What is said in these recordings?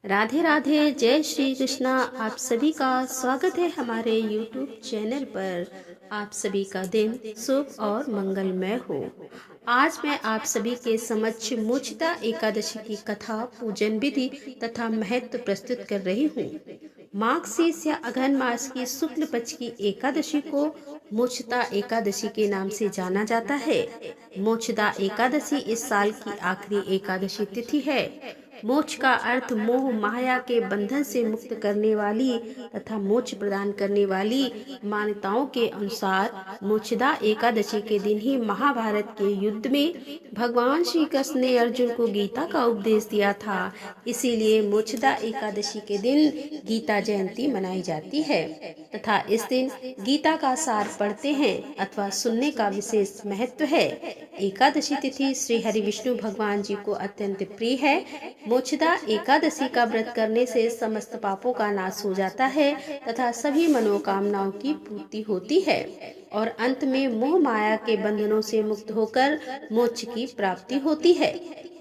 राधे राधे, जय श्री कृष्णा। आप सभी का स्वागत है हमारे YouTube चैनल पर। आप सभी का दिन शुभ और मंगलमय हो। आज मैं आप सभी के समक्ष मोक्षदा एकादशी की कथा, पूजन विधि तथा महत्व प्रस्तुत कर रही हूँ। माघ शीर्ष या अघन मास की शुक्ल पक्ष की एकादशी को मोक्षदा एकादशी के नाम से जाना जाता है। मोक्षदा एकादशी इस साल की आखिरी एकादशी तिथि है। मोक्ष का अर्थ मोह माया के बंधन से मुक्त करने वाली तथा मोक्ष प्रदान करने वाली। मान्यताओं के अनुसार मोक्षदा एकादशी के दिन ही महाभारत के युद्ध में भगवान श्री कृष्ण ने अर्जुन को गीता का उपदेश दिया था। इसीलिए मोक्षदा एकादशी के दिन गीता जयंती मनाई जाती है तथा इस दिन गीता का सार पढ़ते हैं अथवा सुनने का विशेष महत्व है। एकादशी तिथि श्री हरि विष्णु भगवान जी को अत्यंत प्रिय है। मोक्षदा एकादशी का व्रत करने से समस्त पापों का नाश हो जाता है तथा सभी मनोकामनाओं की पूर्ति होती है और अंत में मोह माया के बंधनों से मुक्त होकर मोक्ष की प्राप्ति होती है।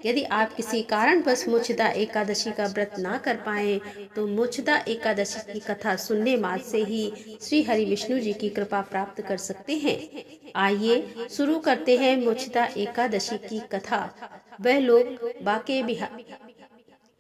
यदि आप किसी कारणवश मोक्षदा एकादशी का व्रत ना कर पाए तो मोक्षदा एकादशी की कथा सुनने मात्र से ही श्री हरि विष्णु जी की कृपा प्राप्त कर सकते हैं। आइए शुरू करते हैं मोक्षदा एकादशी की कथा। वह लोग बाके बिहार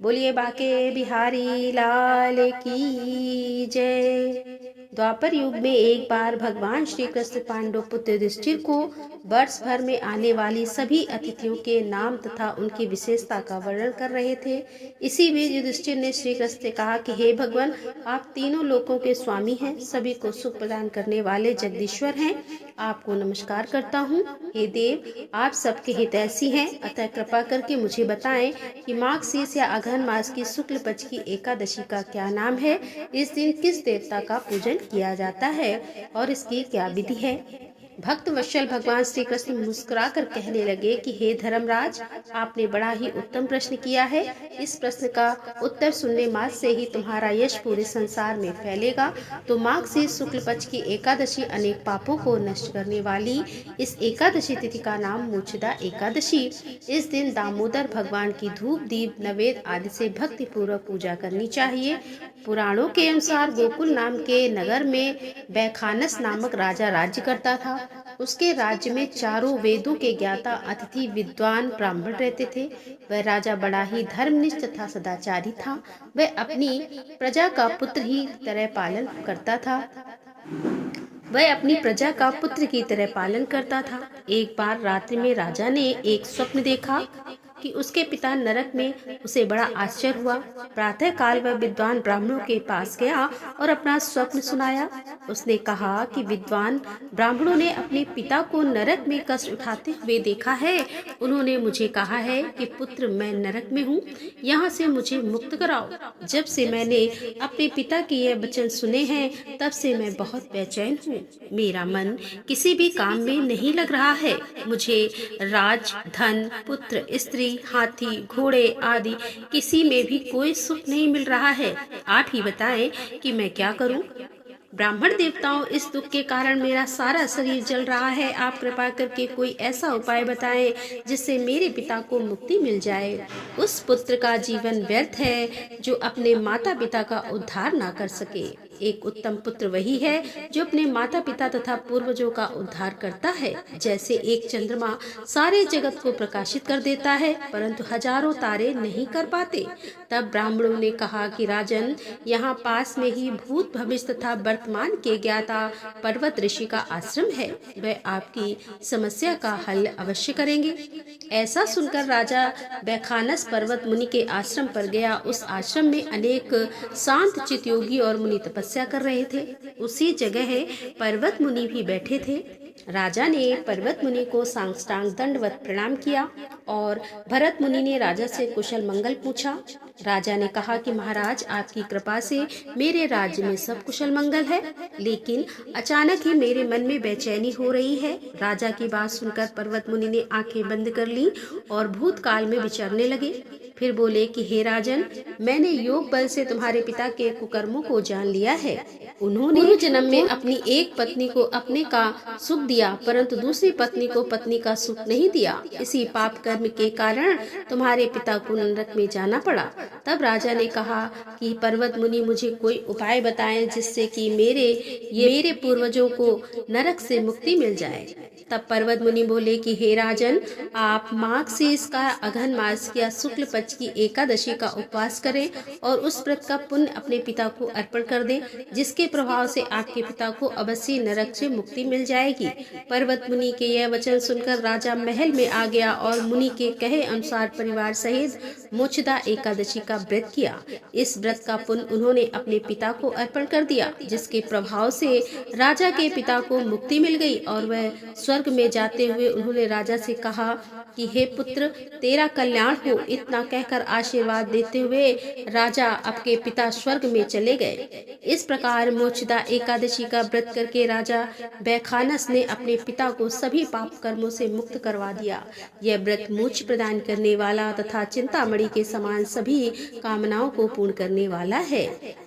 बोलिए, बाके बिहारी लाल की जय। द्वापर युग में एक बार भगवान श्री कृष्ण पांडव पुत्र युधिष्ठिर को वर्ष भर में आने वाली सभी अतिथियों के नाम तथा उनकी विशेषता का वर्णन कर रहे थे। इसी बीच युधिष्ठिर ने श्री कृष्ण से कहा कि हे भगवान, आप तीनों लोकों के स्वामी हैं, सभी को सुख प्रदान करने वाले जगदीश्वर हैं। आपको नमस्कार करता हूँ। हे देव, आप सबके हितैषी हैं, अतः कृपा करके मुझे बताएं कि माघ शीर्ष या अघन मास की शुक्ल पक्ष की एकादशी का क्या नाम है। इस दिन किस देवता का पूजन किया जाता है और इसकी क्या विधि है। भक्त वत्सल भगवान श्री कृष्ण मुस्कुराकर कहने लगे कि हे धर्मराज, आपने बड़ा ही उत्तम प्रश्न किया है। इस प्रश्न का उत्तर सुनने मात्र से ही तुम्हारा यश पूरे संसार में फैलेगा। तो माघ शीर्ष शुक्ल पक्ष की एकादशी अनेक पापों को नष्ट करने वाली इस एकादशी तिथि का नाम मोक्षदा एकादशी। इस दिन दामोदर भगवान की धूप दीप नैवेद्य आदि से भक्ति पूर्वक पूजा करनी चाहिए। पुराणों के अनुसार गोकुल नाम के नगर में बैखानस नामक राजा राज्य करता था। उसके राज्य में चारों वेदों के ज्ञाता अतिथि विद्वान ब्राह्मण रहते थे। वह राजा बड़ा ही धर्मनिष्ठ तथा सदाचारी था। वह अपनी प्रजा का पुत्र ही तरह पालन करता था। एक बार रात्रि में राजा ने एक स्वप्न देखा कि उसके पिता नरक में। उसे बड़ा आश्चर्य हुआ। प्रातः काल वह विद्वान ब्राह्मणों के पास गया और अपना स्वप्न सुनाया। उसने कहा कि विद्वान ब्राह्मणों ने अपने पिता को नरक में कष्ट उठाते हुए देखा है। उन्होंने मुझे कहा है कि पुत्र, मैं नरक में हूँ, यहाँ से मुझे मुक्त कराओ। जब से मैंने अपने पिता के यह वचन सुने हैं तब से मैं बहुत बेचैन हूँ। मेरा मन किसी भी काम में नहीं लग रहा है। मुझे राज, धन, पुत्र, स्त्री, हाथी, घोड़े आदि किसी में भी कोई सुख नहीं मिल रहा है। आप ही बताएं कि मैं क्या करूं। ब्राह्मण देवताओं, इस दुख के कारण मेरा सारा शरीर जल रहा है। आप कृपा करके कोई ऐसा उपाय बताएं जिससे मेरे पिता को मुक्ति मिल जाए। उस पुत्र का जीवन व्यर्थ है जो अपने माता पिता का उद्धार ना कर सके। एक उत्तम पुत्र वही है जो अपने माता पिता तथा पूर्वजों का उद्धार करता है। जैसे एक चंद्रमा सारे जगत को प्रकाशित कर देता है परंतु हजारों तारे नहीं कर पाते। तब ब्राह्मणों ने कहा कि राजन, यहाँ पास में ही भूत भविष्य तथा वर्तमान के ज्ञाता पर्वत ऋषि का आश्रम है। वह आपकी समस्या का हल अवश्य करेंगे। ऐसा सुनकर राजा बैखानस पर्वत मुनि के आश्रम पर गया। उस आश्रम में अनेक शांत चित्त योगी और मुनि तपस्या कर रहे थे। उसी जगह पर्वत मुनि भी बैठे थे। राजा ने पर्वत मुनि को साष्टांग दंडवत प्रणाम किया और भरत मुनि ने राजा से कुशल मंगल पूछा। राजा ने कहा कि महाराज, आपकी कृपा से मेरे राज्य में सब कुशल मंगल है, लेकिन अचानक ही मेरे मन में बेचैनी हो रही है। राजा की बात सुनकर पर्वत मुनि ने आंखें बंद कर ली और भूतकाल में विचरने लगे। फिर बोले कि हे राजन, मैंने योग बल से तुम्हारे पिता के कुकर्मों को जान लिया है। उन्होंने पूर्व जन्म में अपनी एक पत्नी को अपने का सुख दिया दिया, परंतु दूसरी पत्नी को पत्नी का सुख नहीं दिया। इसी पाप कर्म के कारण तुम्हारे पिता को नरक में जाना पड़ा। तब राजा ने कहा कि पर्वत मुनि मुझे कोई उपाय बताएं जिससे कि मेरे पूर्वजों को नरक से मुक्ति मिल जाए। तब पर्वत मुनि बोले कि हे राजन, आप माघ शीर्ष का अघन मास या शुक्ल पक्ष की एकादशी का उपवास करें और उस व्रत का पुण्य अपने पिता को अर्पण कर दें, जिसके प्रभाव से आपके पिता को अवश्य नरक से मुक्ति मिल जाएगी। पर्वत मुनि के यह वचन सुनकर राजा महल में आ गया और मुनि के कहे अनुसार परिवार सहित मोक्षदा एकादशी का व्रत किया। इस व्रत का पुण्य उन्होंने अपने पिता को अर्पण कर दिया, जिसके प्रभाव से राजा के पिता को मुक्ति मिल गई और वह स्वर्ग में जाते हुए उन्होंने राजा से कहा कि हे पुत्र, तेरा कल्याण हो। इतना कहकर आशीर्वाद देते हुए राजा आपके पिता स्वर्ग में चले गए। इस प्रकार मोक्षदा एकादशी का व्रत करके राजा बैखानस ने अपने पिता को सभी पाप कर्मों से मुक्त करवा दिया। यह व्रत मोक्ष प्रदान करने वाला तथा चिंतामणि के समान सभी कामनाओं को पूर्ण करने वाला है।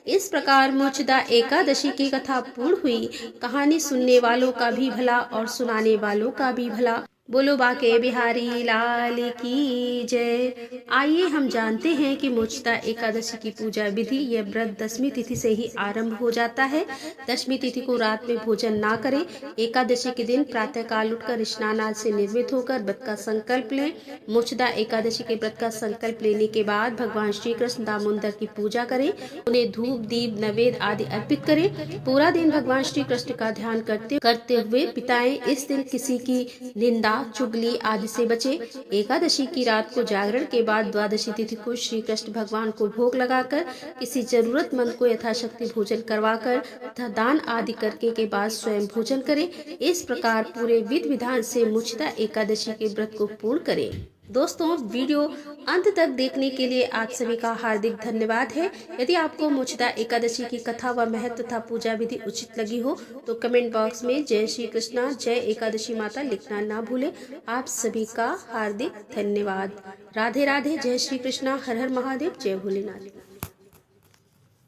इस प्रकार मोक्षदा एकादशी की कथा पूर्ण हुई। कहानी सुनने वालों का भी भला और सुनाने वालों का भी भला। बोलो बाके बिहारी लाल की जय। आइए हम जानते हैं कि मोक्षदा एकादशी की पूजा विधि। यह व्रत दशमी तिथि से ही आरंभ हो जाता है। दशमी तिथि को रात में भोजन ना करें। एकादशी के दिन प्रातः काल उठकर स्नान आदि से निर्मित होकर व्रत का संकल्प लें। मोक्षदा एकादशी के व्रत का संकल्प लेने के बाद भगवान श्री कृष्ण दामोदर की पूजा करें। उन्हें धूप दीप नैवेद्य आदि अर्पित करें। पूरा दिन भगवान श्री कृष्ण का ध्यान करते हुए बिताएं। इस दिन किसी की निंदा चुगली आदि से बचे। एकादशी की रात को जागरण के बाद द्वादशी तिथि को श्री कृष्ण भगवान को भोग लगाकर किसी जरूरतमंद को यथाशक्ति भोजन करवाकर तथा दान आदि करके के बाद स्वयं भोजन करें। इस प्रकार पूरे विधि विधान से मोक्षदा एकादशी के व्रत को पूर्ण करें। दोस्तों, वीडियो अंत तक देखने के लिए आप सभी का हार्दिक धन्यवाद है। यदि आपको मोक्षदा एकादशी की कथा व महत्व तथा पूजा विधि उचित लगी हो तो कमेंट बॉक्स में जय श्री कृष्णा, जय एकादशी माता लिखना ना भूलें। आप सभी का हार्दिक धन्यवाद। राधे राधे, जय श्री कृष्णा, हर हर महादेव, जय भोलेनाथ।